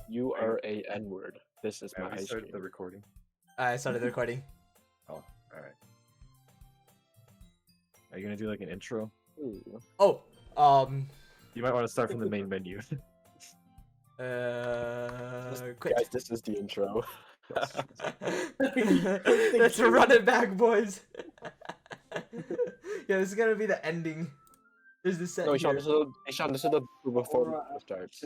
You are a N-word. This is my we ice started the cream. recording. I started the recording. Oh, alright. Are you gonna do like an intro? Ooh. Oh, You might want to start from the main menu. quit. Guys, this is the intro. Let's run it back, boys. Yeah, this is gonna be the ending. There's the set No, here. Ishan, this is the before Alright, it starts.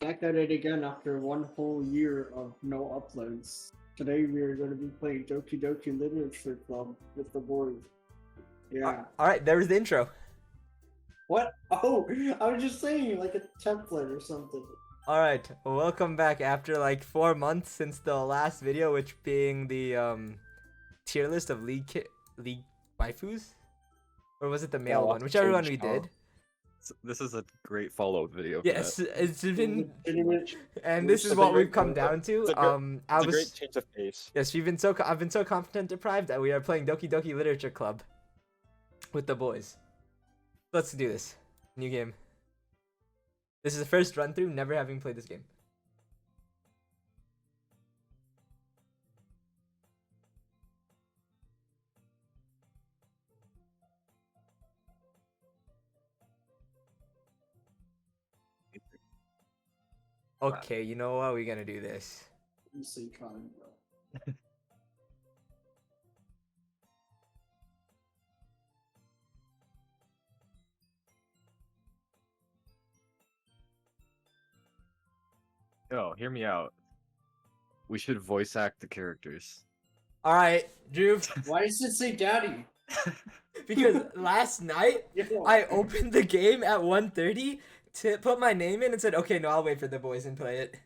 Back at it again after one whole year of no uploads. Today we are going to be playing Doki Doki Literature Club with the boys. Yeah. All right, there's the intro. What? Oh, I was just saying like a template or something. All right, welcome back after like 4 months since the last video, which being the tier list of league waifus, or was it the male one? Whichever one we did. This is a great follow-up video. Yes, it's been, Legitimate- and this is what we've come down to. It's a great change of pace. Yes, I've been so content deprived that we are playing Doki Doki Literature Club with the boys. Let's do this. New game. This is the first run through, never having played this game. Okay, you know what? We're gonna do this. You see, Colin, bro. No, hear me out. We should voice act the characters. All right, Drew. Why does it say daddy? Because last night I opened the game at 1:30 to put my name in and said, "Okay, no, I'll wait for the boys and play it."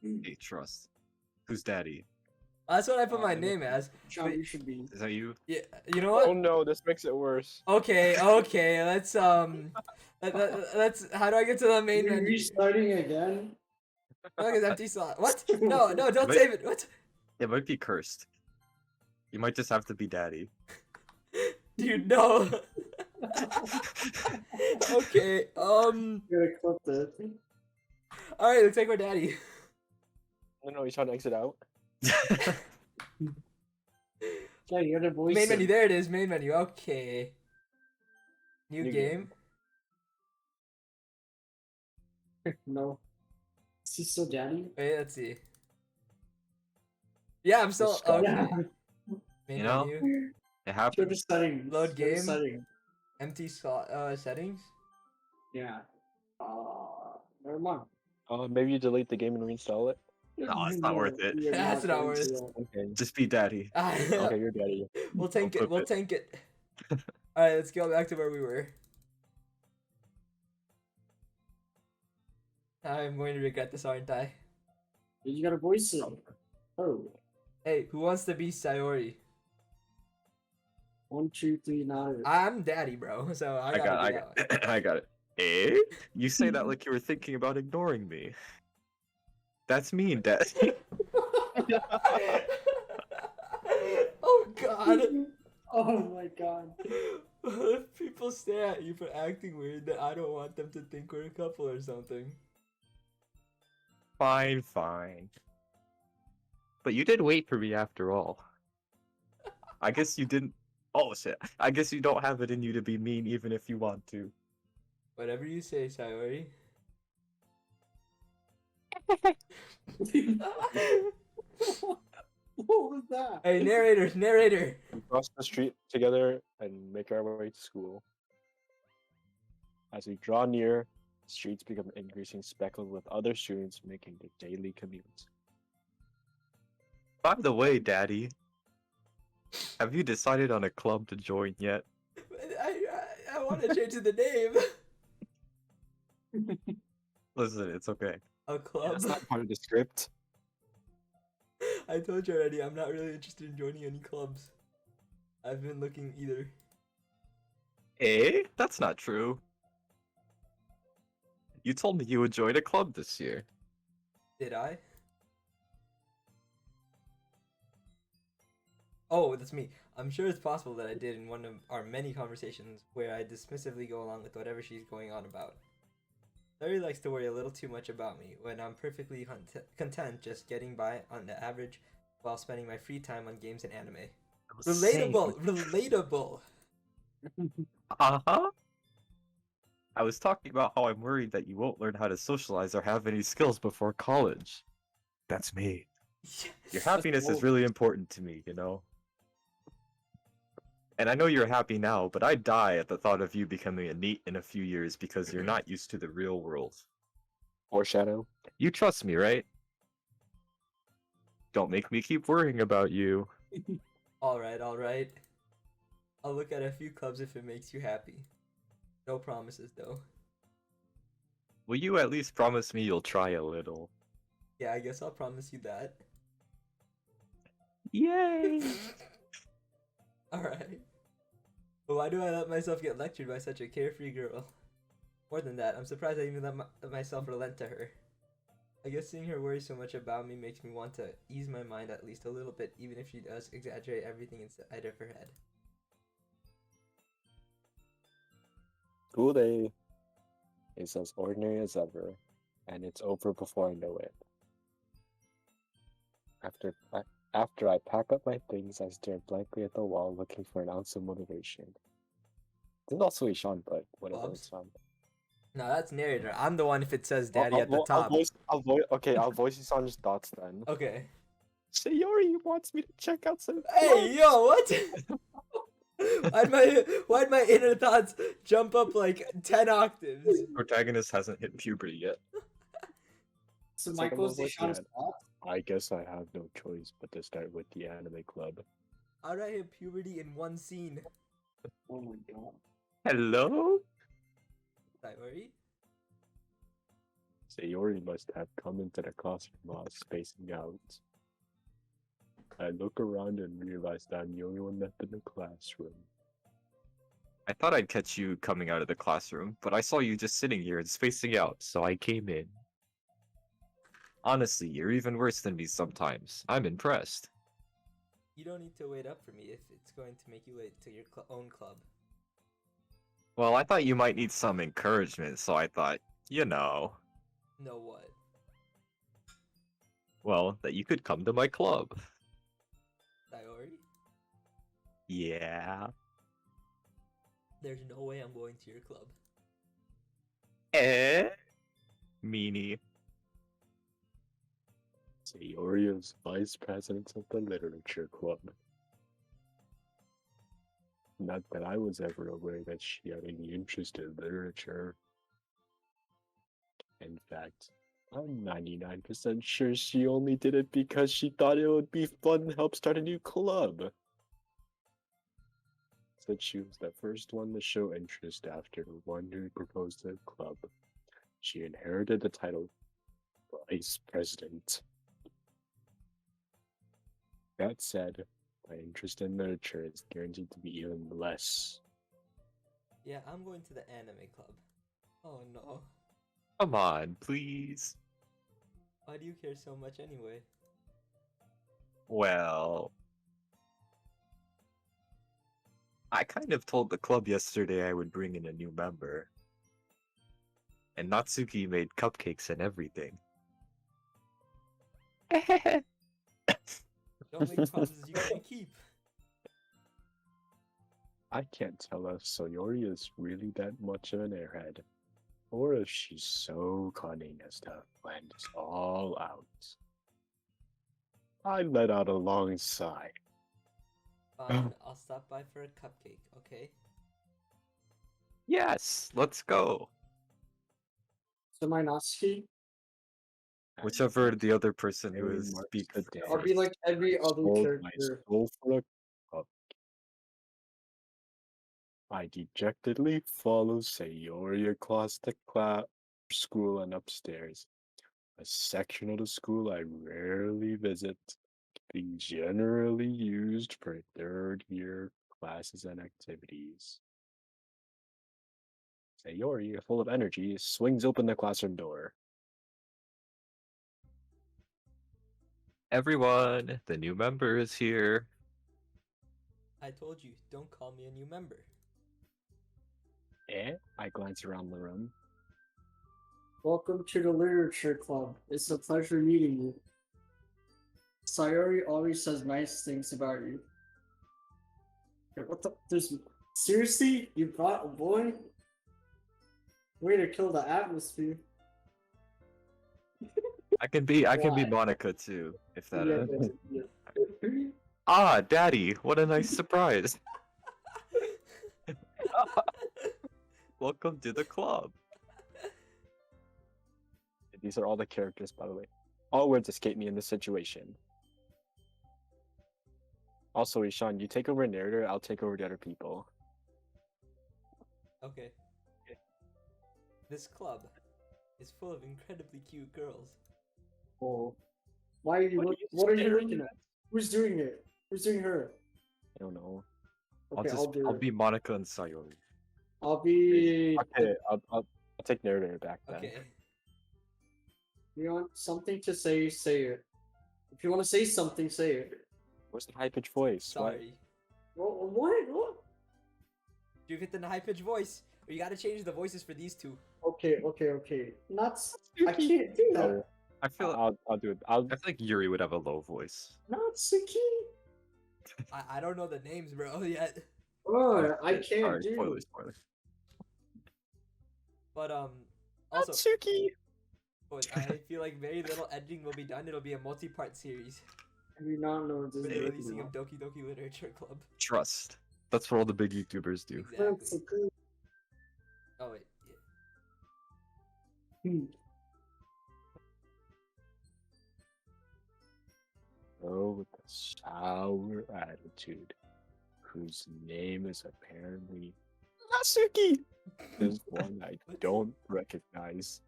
Hey, trust. Who's daddy? That's what I put my name as. John, you should be. Is that you? Yeah, you know Oh what? no, this makes it worse. Okay, let's let's. How do I get to the main You're menu? restarting again? Look at empty slot. What? No, don't Wait. save it. What? It might be cursed. You might just have to be daddy. Dude, no. Okay. I'm gonna clip this. All right. Looks like we're daddy. No, he's trying to exit out. Yeah, you gotta voice Main it. menu. There it is. Main menu. Okay. New New game. No. Is he still daddy? Wait. Let's see. Yeah, I'm still Disgusting. okay. Yeah. Main You know? menu. It Go to happens. settings. Load Go to game. settings. Empty slot. Settings. Yeah. Never mind. Maybe you delete the game and reinstall it. No, it's not worth it. You're That's not going worth to, it. Okay. Just be daddy. Okay, you're daddy. We'll tank I'll it. We'll flip tank it. All right. Let's go back to where we were. I'm going to regret this, aren't I? You gotta voice it. Oh. Hey, who wants to be Sayori? 1, 2, 3, 9. I'm daddy, bro. So I gotta do that one. I got it. Eh? You say that like you were thinking about ignoring me. That's mean, daddy. Oh god. Oh my god. What if people stare at you for acting weird that I don't want them to think we're a couple or something? Fine, fine. But you did wait for me after all. I guess you didn't. Oh shit. I guess you don't have it in you to be mean even if you want to. Whatever you say, Sayori. What was that? Hey, narrator. We cross the street together and make our way to school. As we draw near, the streets become increasingly speckled with other students making their daily commute. By the way, daddy, have you decided on a club to join yet? I want to change the name. Listen, it's okay. A club. That's not part of the script. I told you already, I'm not really interested in joining any clubs. I've been looking either. Eh? That's not true. You told me you would join a club this year. Did I? Oh, that's me. I'm sure it's possible that I did in one of our many conversations where I dismissively go along with whatever she's going on about. Larry likes to worry a little too much about me when I'm perfectly content just getting by on the average while spending my free time on games and anime. Relatable! Relatable! Uh-huh. I was talking about how I'm worried that you won't learn how to socialize or have any skills before college. That's me. Your happiness is really important to me, you know? And I know you're happy now, but I'd die at the thought of you becoming a NEET in a few years because you're not used to the real world. Foreshadow. You trust me, right? Don't make me keep worrying about you. Alright, alright. I'll look at a few clubs if it makes you happy. No promises, though. Will you at least promise me you'll try a little? Yeah, I guess I'll promise you that. Yay! Alright. But why do I let myself get lectured by such a carefree girl? More than that, I'm surprised I even let myself relent to her. I guess seeing her worry so much about me makes me want to ease my mind at least a little bit, even if she does exaggerate everything inside of her head. School day is as ordinary as ever, and it's over before I know it. After I pack up my things, I stare blankly at the wall, looking for an ounce of motivation. There's also a Sean, but whatever, Bob's? it's fine. No, that's narrator. I'm the one if it says daddy at the top. I'll voice Sean's thoughts then. Okay. Sayori wants me to check out some. Hey, yo, what? Why'd my inner thoughts jump up like 10 octaves? Protagonist hasn't hit puberty yet. So It's like Michael's I'm the Sean's like, thought. I guess I have no choice but to start with the anime club. How'd I hit puberty in one scene? Oh my god. Hello? Sayori? Sayori must have come into the classroom while spacing out. I look around and realize that I'm the only one left in the classroom. I thought I'd catch you coming out of the classroom, but I saw you just sitting here and spacing out, so I came in. Honestly, you're even worse than me sometimes. I'm impressed. You don't need to wait up for me if it's going to make you late to your own club. Well, I thought you might need some encouragement, so I thought, you know, Know what? well, that you could come to my club. Sayori? Yeah. There's no way I'm going to your club. Meanie. Sayori is vice president of the literature club. Not that I was ever aware that she had any interest in literature. In fact, I'm 99% sure she only did it because she thought it would be fun to help start a new club. Said she was the first one to show interest after the one who proposed the club. She inherited the title Vice President. That said, my interest in literature is guaranteed to be even less. Yeah, I'm going to the anime club. Oh no. Come on, please. Why do you care so much anyway? Well, I kind of told the club yesterday I would bring in a new member. And Natsuki made cupcakes and everything. Don't make promises you can't keep. I can't tell if Sayori is really that much of an airhead, or if she's so cunning as to plan this all out. I let out a long sigh. Fine, I'll stop by for a cupcake, okay? Yes, let's go. So my Natsuki, Whichever the other person who Very is much speak the first. day. I'll be like every other Sold my character. soul for a cup. I dejectedly follow Sayori across the school and upstairs. A section of the school I rarely visit, being generally used for third year classes and activities. Sayori, full of energy, swings open the classroom door. Everyone, the new member is here. I told you, don't call me a new member. I glance around the room. Welcome to the Literature Club. It's a pleasure meeting you. Sayori always says nice things about you. What the? There's seriously? You brought a boy? Way to kill the atmosphere. I can be Why? Monica too, if that Yeah, yeah. Ah, Daddy, what a nice surprise. Welcome to the club. These are all the characters, by the way. All words escape me in this situation. Also, Ishan, you take over narrator, I'll take over the other people. Okay. This club is full of incredibly cute girls. Oh. Why are you what are you looking at? Who's doing it? Who's doing her? I don't know. Okay, I'll do I'll it. be Monica and Sayori. I'll be Okay, I'll take narrator back then. Okay. You want something to say, say it. If you want to say something, say it. Where's the high pitched voice? What? Sorry. What? You get the high pitched voice. Or you gotta change the voices for these two. Okay. I can't do that. Oh, I feel I'll do it. I think Yuri would have a low voice. Natsuki. I don't know the names, bro, yet. Oh, I can't Sorry, do. spoiler. But also Natsuki! boys, I feel like very little editing will be done. It'll be a multi-part series I do not know what this for the is. releasing of Doki Doki Literature Club. Trust. That's what all the big YouTubers do. Exactly. Natsuki. Oh wait, yeah. Oh, with a sour attitude, whose name is apparently Natsuki! There's one I don't recognize.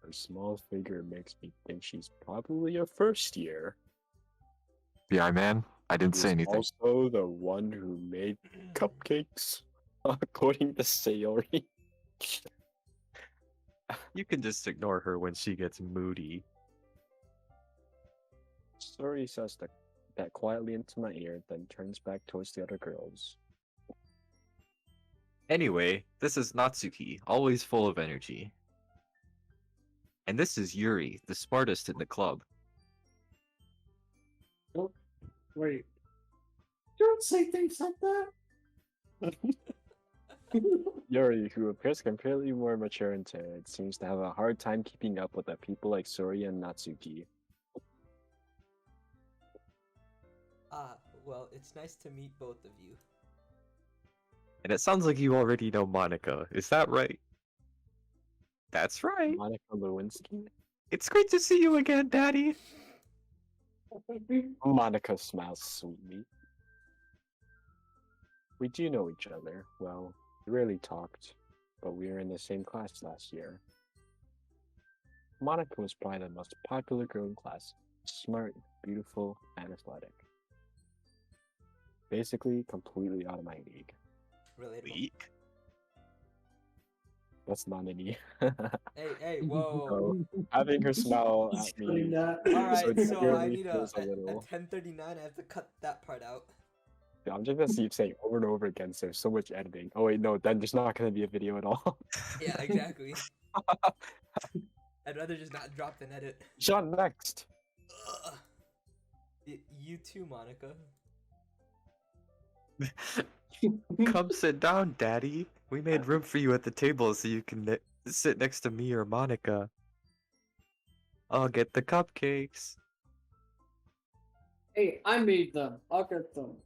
Her small figure makes me think she's probably a first year. Yeah, man. I didn't say She's anything. also the one who made cupcakes, according to Sayori. You can just ignore her when she gets moody. Sayori says that quietly into my ear, then turns back towards the other girls. Anyway, this is Natsuki, always full of energy. And this is Yuri, the smartest in the club. Wait. Don't say things like that. Yuri, who appears completely more mature and timid, seems to have a hard time keeping up with the people like Sori and Natsuki. Well, it's nice to meet both of you. And it sounds like you already know Monica. Is that right? That's right. Monica Lewinsky? It's great to see you again, Daddy. Monica smiles sweetly. We do know each other. Well, we rarely talked, but we were in the same class last year. Monica was probably the most popular girl in class. Smart, beautiful, and athletic. Basically, completely out of my league. Relatable. Weak. That's not any. Hey, whoa. So, having her smile He's at cutting me. that. Alright, it so I clearly need feels a at little. 10:39 I have to cut that part out. Yeah, I'm just gonna keep saying over and over again. So there's so much editing. Oh wait, no, then there's not gonna be a video at all. Yeah, exactly. I'd rather just not drop than edit. Sean, next. Ugh. You too, Monica. Come sit down, Daddy. We made room for you at the table so you can sit next to me or Monica. I'll get the cupcakes. Hey, I made them. I'll get them.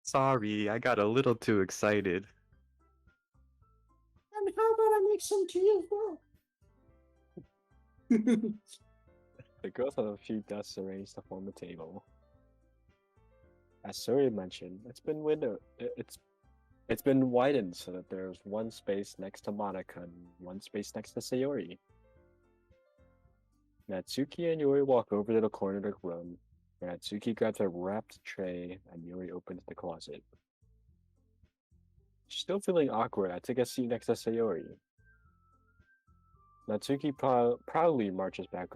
Sorry, I got a little too excited. And how about I make some tea as well? The girls have a few desks arranged to form a table. As Suri mentioned, it's been widened so that there's one space next to Monica and one space next to Sayori. Natsuki and Yuri walk over to the corner of the room, where Natsuki grabs a wrapped tray and Yuri opens the closet. Still feeling awkward, I take a seat next to Sayori. Natsuki proudly marches back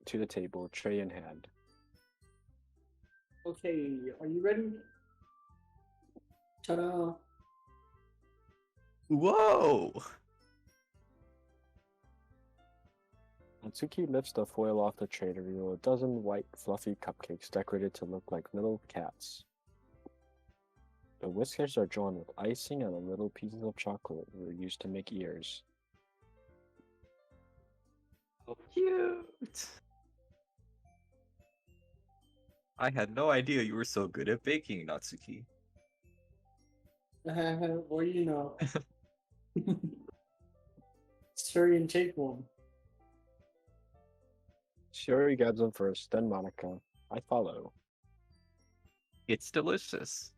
to the table, tray in hand. Okay, are you ready? Ta-da! Whoa! Natsuki lifts the foil off the tray to reveal a dozen white, fluffy cupcakes decorated to look like little cats. The whiskers are drawn with icing and the little pieces of chocolate were used to make ears. So cute! I had no idea you were so good at baking, Natsuki. Well, you know. Hurry and take one. Shiori grabs them first, then Monica. I follow. It's delicious.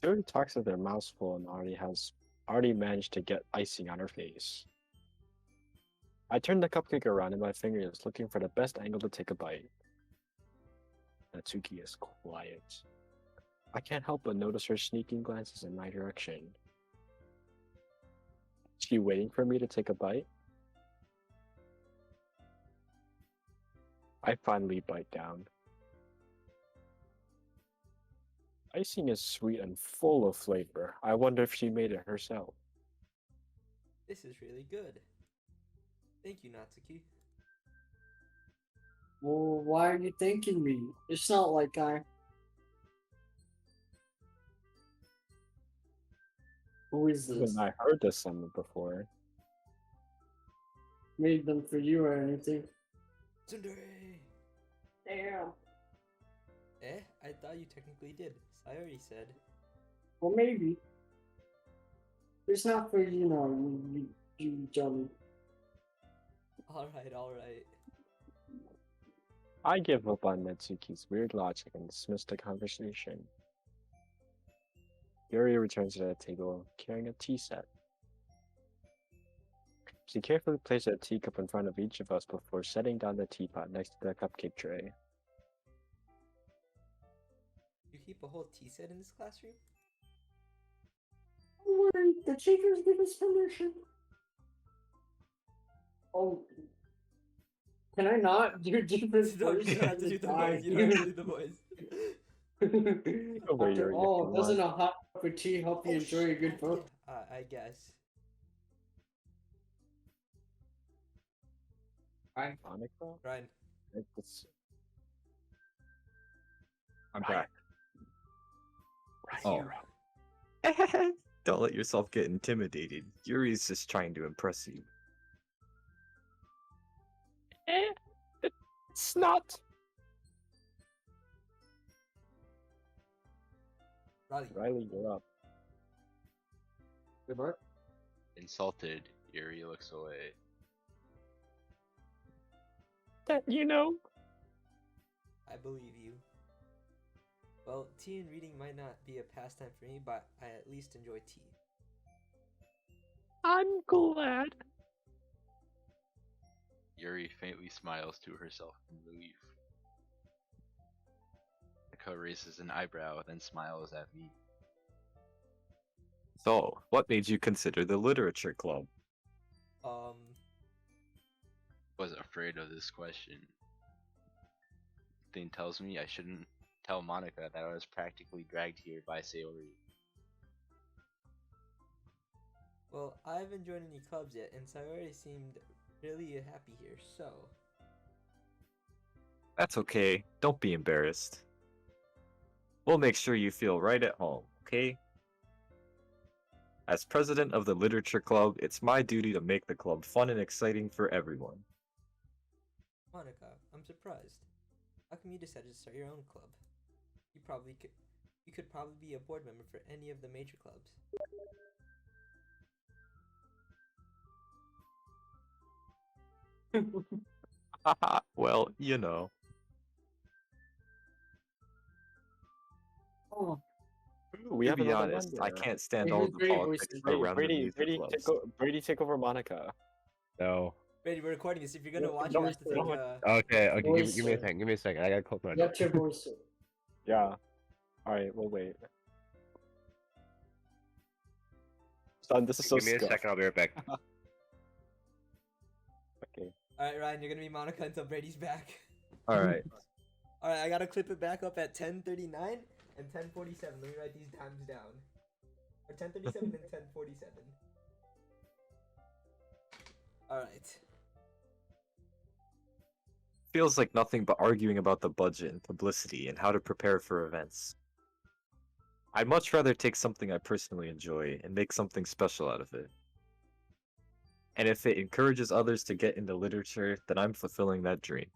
Shiori talks with their mouths full and already managed to get icing on her face. I turn the cupcake around in my fingers, looking for the best angle to take a bite. Natsuki is quiet. I can't help but notice her sneaking glances in my direction. Is she waiting for me to take a bite? I finally bite down. Icing is sweet and full of flavor. I wonder if she made it herself. This is really good. Thank you, Natsuki. Well, why are you thanking me? It's not like I. Who is this? Even I heard this song before. Made them for you or anything? Tsundere! Damn. I thought you technically did. Sayori said. Well, maybe. It's not for you dummy. Alright. I give up on Natsuki's weird logic and dismiss the conversation. Yuri returns to the table, carrying a tea set. She carefully places a teacup in front of each of us before setting down the teapot next to the cupcake tray. You keep a whole tea set in this classroom? Don't worry, the teachers give us permission. Oh. Can I not do different You don't have to do the voice. You don't have to do the voice. Over After Yuri, if all, you doesn't want. a hot cup of tea help you enjoy a good book? I guess. Monica? Ryan. I'm Right. back. Right. Oh. Don't let yourself get intimidated. Yuri's just trying to impress you. It's not. Riley, you're up. Good work. Insulted, Yuri looks away. That you know. I believe you. Well, tea and reading might not be a pastime for me, but I at least enjoy tea. I'm glad. Yuri faintly smiles to herself in relief. Monica raises an eyebrow, then smiles at me. So, what made you consider the literature club? Was afraid of this question. Thing tells me I shouldn't tell Monica that I was practically dragged here by Sayori. Well, I haven't joined any clubs yet, and Sayori seemed really happy here, so... That's okay. Don't be embarrassed. We'll make sure you feel right at home, okay? As president of the literature club, it's my duty to make the club fun and exciting for everyone. Monica, I'm surprised. How come you decided to start your own club? You could probably be a board member for any of the major clubs. Haha, well, you know. Oh, We To have be another honest, one I there. can't stand Hey, all who's the Brady politics voices? around the music clubs. Brady, take over Monica. No. Brady, we're recording this. If you're gonna Yeah, watch, no, you have to take no. Okay, give me a Voice, second. Give me a second. I gotta close my door. that's your voice, sir. Yeah. Alright, we'll wait. Son, this is so Give me a scuffed. second. I'll be right back. Okay. Alright, Ryan, you're gonna be Monica until Brady's back. Alright. Alright, I gotta clip it back up at 10:39 and 10:47. Let me write these times down. Or 1037 and 1047. Alright. Feels like nothing but arguing about the budget and publicity and how to prepare for events. I'd much rather take something I personally enjoy and make something special out of it. And if it encourages others to get into literature, then I'm fulfilling that dream.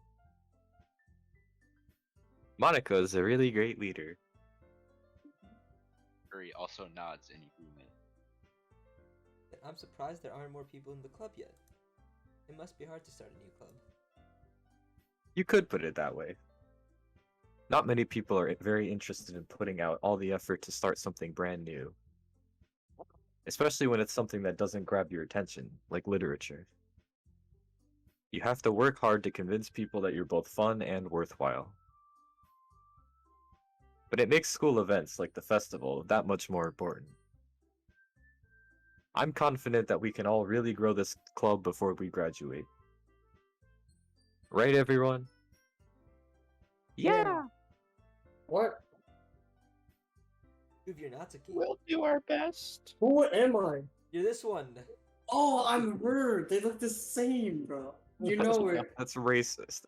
Monica is a really great leader. Yuri also nods in agreement. I'm surprised there aren't more people in the club yet. It must be hard to start a new club. You could put it that way. Not many people are very interested in putting out all the effort to start something brand new. Especially when it's something that doesn't grab your attention, like literature. You have to work hard to convince people that you're both fun and worthwhile. But it makes school events like the festival that much more important. I'm confident that we can all really grow this club before we graduate. Right, everyone? Yeah. What? Move your Natsuki. We'll do our best. Who am I? You're this one. Oh, I'm her. They look the same, bro. You know it. That's racist.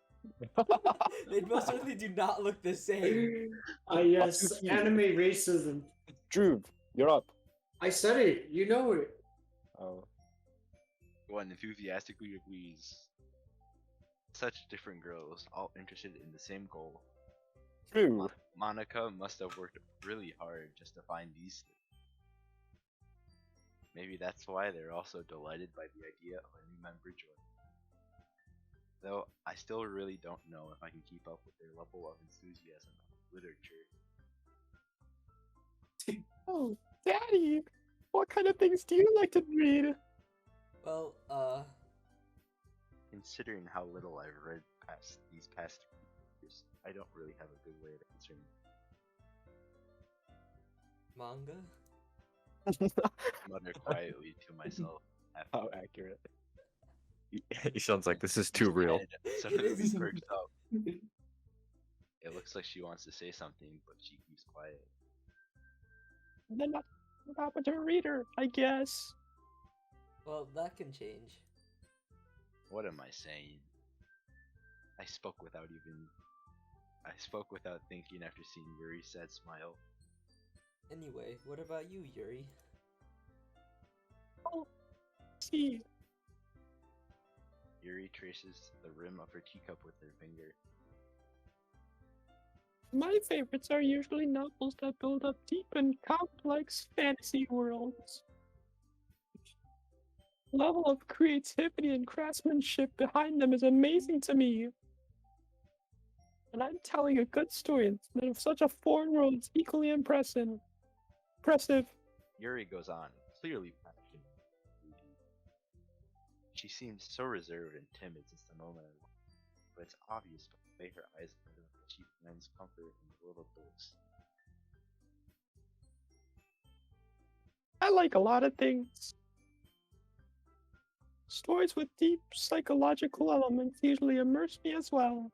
They most certainly do not look the same. Yes, anime racism. Drew, you're up. I said it. You know it. Oh, One enthusiastically agrees. Such different girls, all interested in the same goal. Drew. Monica must have worked really hard just to find these three. Maybe that's why they're also delighted by the idea of a new member joining. Though I still really don't know if I can keep up with their level of enthusiasm for literature. Oh, Daddy, what kind of things do you like to read? Well, Considering how little I've read these past 3 years, I don't really have a good way of answering. manga? Mutter quietly to myself. How accurate. Ishan's like, this is too real. Suddenly perks up. It looks like she wants to say something, but she keeps quiet. Then not much of a reader, I guess. Well, that can change. What am I saying? I spoke without thinking after seeing Yuri's sad smile. Anyway, what about you, Yuri? Oh, see. Yuri traces the rim of her teacup with her finger. My favorites are usually novels that build up deep and complex fantasy worlds. The level of creativity and craftsmanship behind them is amazing to me. And I'm telling a good story instead of such a foreign world is equally impressive. Yuri goes on, clearly passionate. She seems so reserved and timid since the moment I walked, but it's obvious by the way her eyes light up that she finds comfort in the world of books. I like a lot of things. Stories with deep psychological elements usually immerse me as well.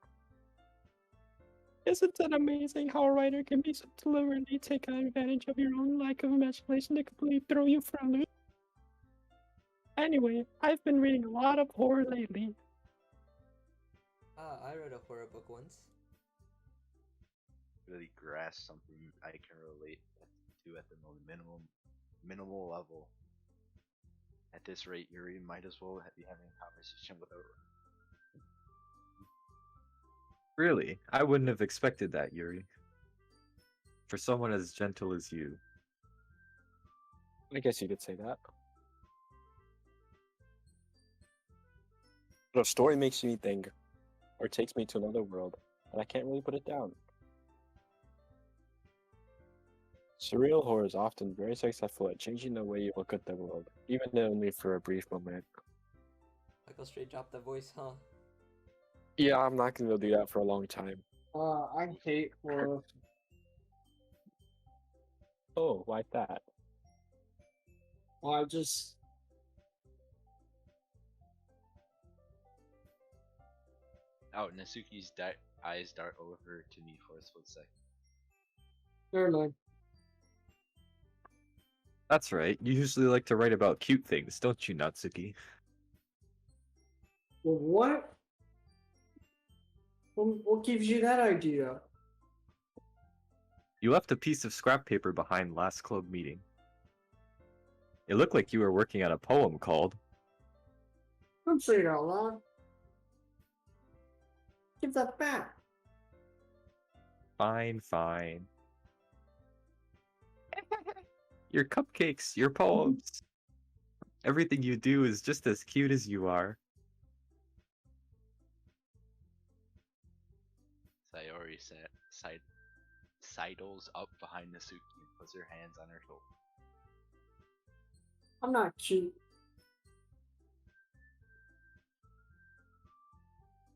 Isn't it amazing how a writer can be so deliberately take advantage of your own lack of imagination to completely throw you for a loop? Anyway, I've been reading a lot of horror lately. I read a horror book once. Really grasp something I can relate to at the minimal level. At this rate, Yuri might as well be having a conversation with her. Really? I wouldn't have expected that, Yuri. For someone as gentle as you. I guess you could say that. But a story makes me think, or takes me to another world, and I can't really put it down. Surreal horror is often very successful at changing the way you look at the world, even only for a brief moment. Michael straight dropped the voice, huh? Yeah, I'm not gonna do that for a long time. I hate horror. Oh, like that? Well, I just. Oh, Nasuki's eyes dart over to me for a split second. Never mind. That's right. You usually like to write about cute things, don't you, Natsuki? Well, what? What gives you that idea? You left a piece of scrap paper behind last club meeting. It looked like you were working on a poem called Don't say it out loud. Give that back. Fine, fine. Your cupcakes, your poems. Everything you do is just as cute as you are. Sayori sidles up behind Natsuki and puts her hands on her shoulder. I'm not cute.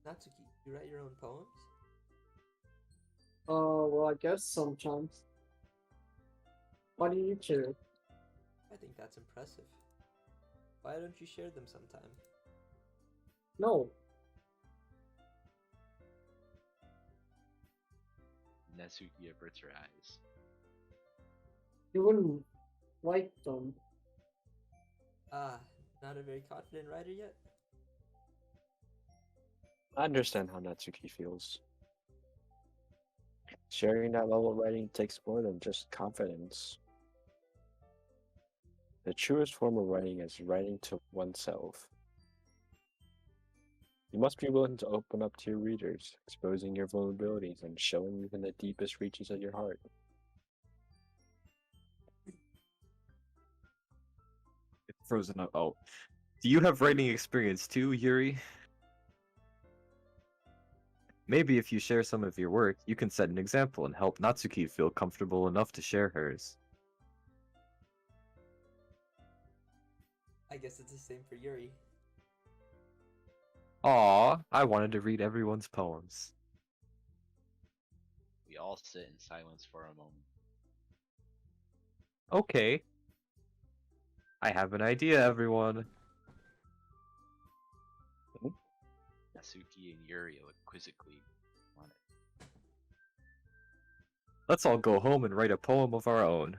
Natsuki, you write your own poems? Well, I guess sometimes. Why do you care? I think that's impressive. Why don't you share them sometime? No. Natsuki averts her eyes. You wouldn't like them. Ah, not a very confident writer yet? I understand how Natsuki feels. Sharing that level of writing takes more than just confidence. The truest form of writing is writing to oneself. You must be willing to open up to your readers, exposing your vulnerabilities and showing even the deepest reaches of your heart. It's frozen up. Oh. Do you have writing experience too, Yuri? Maybe if you share some of your work, you can set an example and help Natsuki feel comfortable enough to share hers. I guess it's the same for Yuri. Aw, I wanted to read everyone's poems. We all sit in silence for a moment. Okay. I have an idea, everyone. Natsuki and Yuri look quizzically on it. Let's all go home and write a poem of our own.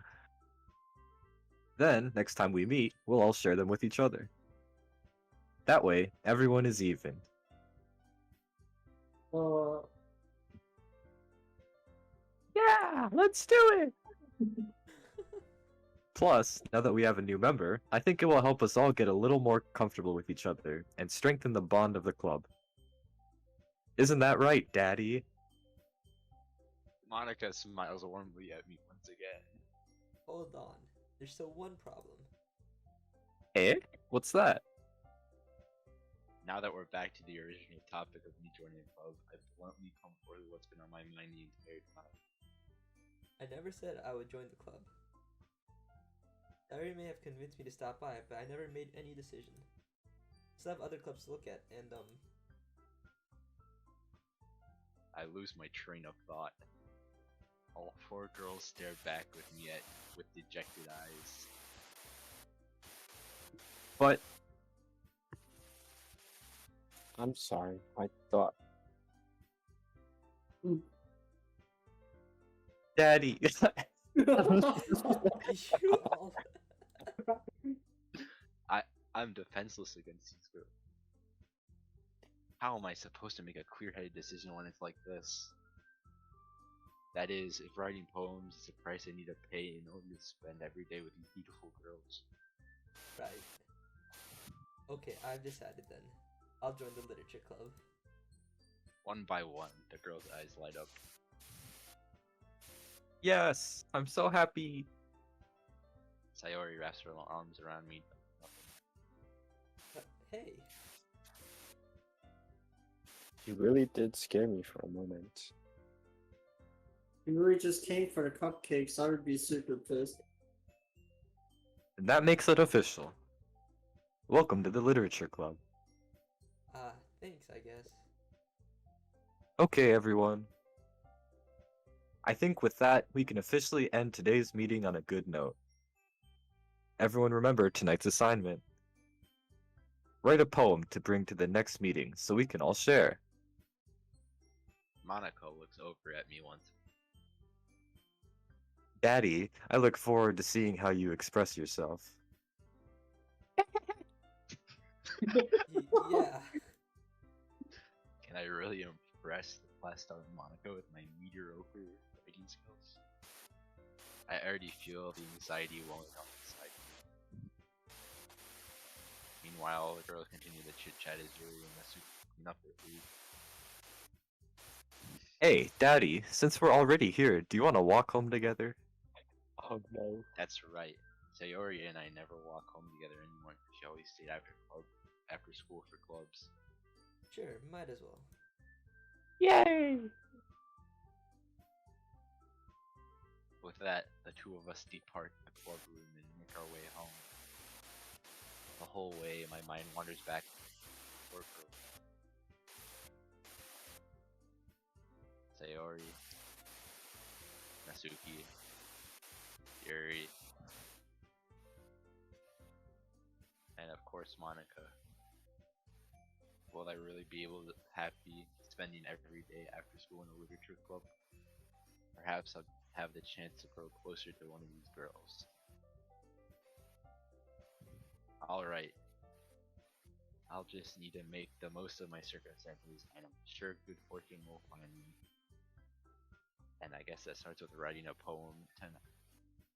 Then, next time we meet, we'll all share them with each other. That way, everyone is even. Yeah, let's do it! Plus, now that we have a new member, I think it will help us all get a little more comfortable with each other and strengthen the bond of the club. Isn't that right, Daddy? Monica smiles warmly at me once again. Hold on, there's still one problem. Eh? What's that? Now that we're back to the original topic of me joining the club, I've bluntly come forward with what's been on my mind the entire time. I never said I would join the club. Sayori may have convinced me to stop by, but I never made any decision. Still have other clubs to look at, and I lose my train of thought. All four girls stare back with me with dejected eyes. But I'm sorry, I thought. Daddy, you all. I'm defenseless against these girls. How am I supposed to make a clear-headed decision when it's like this? That is, if writing poems is the price I need to pay in order to spend every day with these beautiful girls. Right. Okay, I've decided then. I'll join the literature club. One by one, the girls' eyes light up. yes, I'm so happy. Sayori wraps her arms around me. Hey, You really did scare me for a moment. If Yuri just came for the cupcakes, I would be super pissed. And that makes it official. Welcome to the literature club. thanks, I guess. Okay, everyone. I think with that, we can officially end today's meeting on a good note. Everyone remember tonight's assignment. Write a poem to bring to the next meeting so we can all share. Monica looks over at me once. Daddy, I look forward to seeing how you express yourself. Yeah. Can I really impress the class star Monica with my mediocre writing skills? I already feel the anxiety welling up inside. Meanwhile, the girls continue the chit chat as Yuri and Natsuki clean up their food. Hey, Daddy, since we're already here, do you want to walk home together? Oh no. That's right. Sayori and I never walk home together anymore. She always stayed after school for clubs. Sure, might as well. Yay! With that, the two of us depart the club room and make our way home. The whole way, my mind wanders back to the workroom. Sayori, Natsuki, Yuri, and of course Monica. Will I really be able to happy spending every day after school in a literature club? Perhaps I'll have the chance to grow closer to one of these girls. Alright. I'll just need to make the most of my circumstances, and I'm sure good fortune will find me. And I guess that starts with writing a poem